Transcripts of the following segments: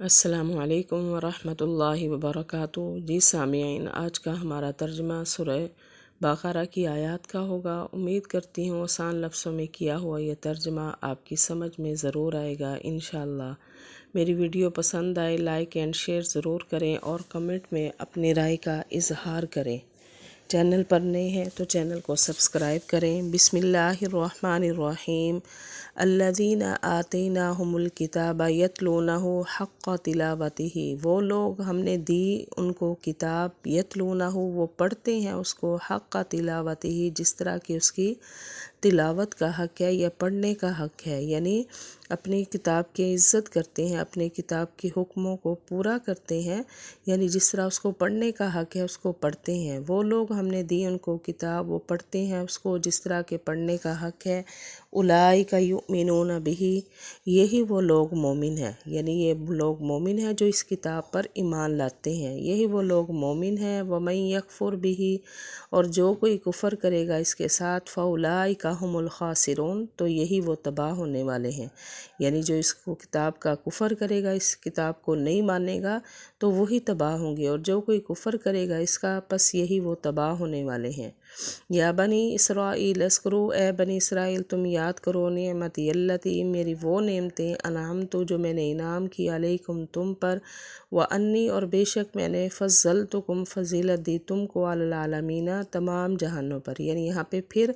السلام علیکم ورحمۃ اللہ وبرکاتہ۔ جی سامعین، آج کا ہمارا ترجمہ سورہ بقرہ کی آیات کا ہوگا۔ امید کرتی ہوں آسان لفظوں میں کیا ہوا یہ ترجمہ آپ کی سمجھ میں ضرور آئے گا انشاءاللہ۔ میری ویڈیو پسند آئے لائک اینڈ شیئر ضرور کریں اور کمنٹ میں اپنی رائے کا اظہار کریں۔ چینل پر نئے ہیں تو چینل کو سبسکرائب کریں۔ بسم اللہ الرحمن الرحیم۔ الذین آتیناہم الکتاب یتلونہ حق تلاوتہ، وہ لوگ ہم نے دی ان کو کتاب، یتلونہ وہ پڑھتے ہیں اس کو، حق تلاوتہ جس طرح کی اس کی تلاوت کا حق ہے یا پڑھنے کا حق ہے، یعنی اپنی کتاب کی عزت کرتے ہیں، اپنے کتاب کے حکموں کو پورا کرتے ہیں، یعنی جس طرح اس کو پڑھنے کا حق ہے اس کو پڑھتے ہیں۔ وہ لوگ ہم نے دی ان کو کتاب، وہ پڑھتے ہیں اس کو جس طرح کے پڑھنے کا حق ہے۔ اولئک یؤمنون بہ، یہی وہ لوگ مومن ہیں، یعنی یہ لوگ مومن ہیں جو اس کتاب پر ایمان لاتے ہیں، یہی وہ لوگ مومن ہیں۔ ومن یکفر بہ، اور جو کوئی کفر کرے گا اس کے ساتھ، فاولئک ھم الخاسرون، تو یہی وہ تباہ ہونے والے ہیں، یعنی جو اس کو کتاب کا کفر کرے گا، اس کتاب کو نہیں مانے گا تو وہی تباہ ہوں گے، اور جو کوئی کفر کرے گا اس کا، پس یہی وہ تباہ ہونے والے ہیں۔ یا بنی اسرائیل اذکروا، اے بنی اسرائیل تم یاد کرو، نعمتی التی، میری وہ نعمتیں، انعمت جو میں نے انعام کی، علیکم تم پر، وانی اور بے شک میں نے، فضلتکم فضیلت دی تم کو، علی العالمین تمام جہانوں پر، یعنی یہاں پہ پھر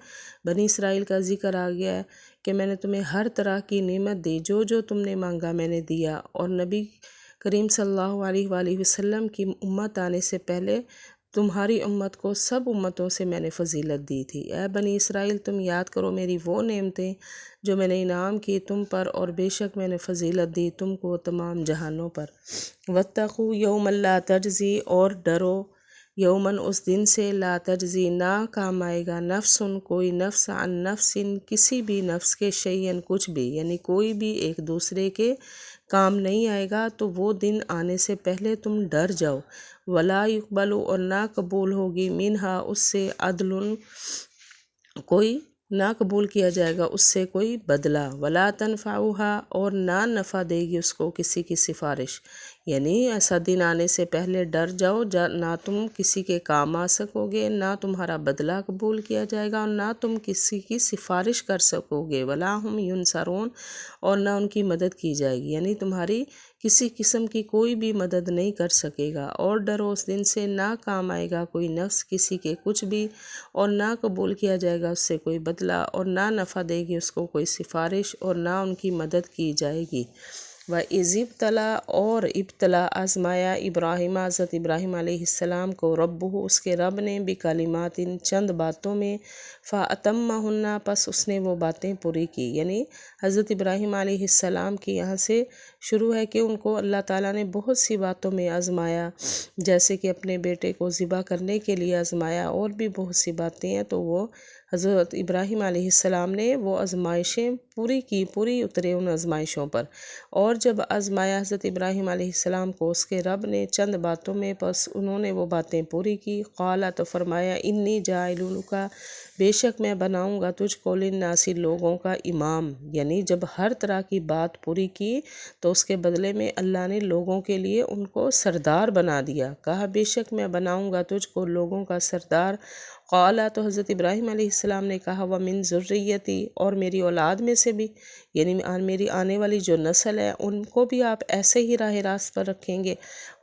بنی اسرائیل کا ذکر آ گیا ہے کہ میں نے تمہیں ہر طرح کی نعمت دی، جو جو تم نے مانگا میں نے دیا، اور نبی کریم صلی اللہ علیہ وآلہ وسلم کی امت آنے سے پہلے تمہاری امت کو سب امتوں سے میں نے فضیلت دی تھی۔ اے بنی اسرائیل تم یاد کرو میری وہ نعمتیں جو میں نے انعام کی تم پر، اور بے شک میں نے فضیلت دی تم کو تمام جہانوں پر۔ واتقوا یوما لا تجزی، اور ڈرو یومن اس دن سے، لا تجزی نہ کام آئے گا، نفس کوئی نفس، عن نفس کسی بھی نفس کے، شیئن کچھ بھی، یعنی کوئی بھی ایک دوسرے کے کام نہیں آئے گا، تو وہ دن آنے سے پہلے تم ڈر جاؤ۔ ولا یقبل، اور نہ قبول ہوگی، منہا اس سے، عدل کوئی نہ قبول کیا جائے گا اس سے کوئی بدلہ، ولا تنفعھا، اور نہ نفع دے گی اس کو کسی کی سفارش، یعنی ایسا دن آنے سے پہلے ڈر جاؤ، نہ تم کسی کے کام آ سکو گے، نہ تمہارا بدلہ قبول کیا جائے گا، اور نہ تم کسی کی سفارش کر سکو گے، ولا ھم ینصرون، اور نہ ان کی مدد کی جائے گی، یعنی تمہاری کسی قسم کی کوئی بھی مدد نہیں کر سکے گا۔ اور ڈرو اس دن سے، نہ کام آئے گا کوئی نفس کسی کے کچھ بھی، اور نہ قبول کیا جائے گا اس سے کوئی بدلہ، اور نہ نفع دے گی اس کو کوئی سفارش، اور نہ ان کی مدد کی جائے گی۔ وَإِذِ ابْتَلَىٰ، اور ابتلا آزمایا، ابراہیم حضرت ابراہیم علیہ السلام کو، ربہ اس کے رب نے، بکلمات چند باتوں میں، فَأَتَمَّہُنَّ پس اس نے وہ باتیں پوری کی، یعنی حضرت ابراہیم علیہ السلام کی یہاں سے شروع ہے کہ ان کو اللہ تعالیٰ نے بہت سی باتوں میں آزمایا، جیسے کہ اپنے بیٹے کو ذبح کرنے کے لیے آزمایا، اور بھی بہت سی باتیں ہیں، تو وہ حضرت ابراہیم علیہ السلام نے وہ آزمائشیں پوری کی، پوری اترے ان آزمائشوں پر۔ اور جب آزمایا حضرت ابراہیم علیہ السلام کو اس کے رب نے چند باتوں میں، پس انہوں نے وہ باتیں پوری کی، قال تو فرمایا، انی جاعلک، بے شک میں بناؤں گا تجھ کو، للناس لوگوں کا امام، یعنی جب ہر طرح کی بات پوری کی تو اس کے بدلے میں اللہ نے لوگوں کے لیے ان کو سردار بنا دیا، کہا بے شک میں بناؤں گا تجھ کو لوگوں کا سردار۔ قال تو حضرت ابراہیم علیہ السلام نے کہا، ومن ذریتی، اور میری اولاد میں سے بھی، یعنی میری آنے والی جو نسل ہے ان کو بھی آپ ایسے ہی راہ راست پر رکھیں گے۔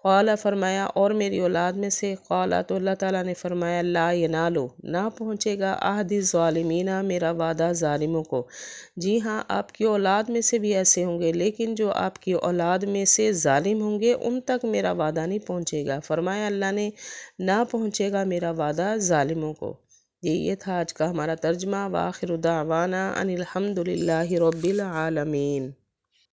قال فرمایا، اور میری اولاد میں سے، قال تو اللہ تعالیٰ نے فرمایا، لا ینالو نہ پہنچے گا، عہد الظالمین میرا وعدہ ظالموں کو۔ جی ہاں، آپ کی اولاد میں سے بھی ایسے ہوں گے، لیکن جو آپ کی اولاد میں سے ظالم ہوں گے ان تک میرا وعدہ نہیں پہنچے گا، فرمایا اللہ نے، نہ پہنچے گا میرا وعدہ ظالموں کو۔ یہ تھا آج کا ہمارا ترجمہ۔ وآخر دعوانا ان الحمد للہ رب العالمین۔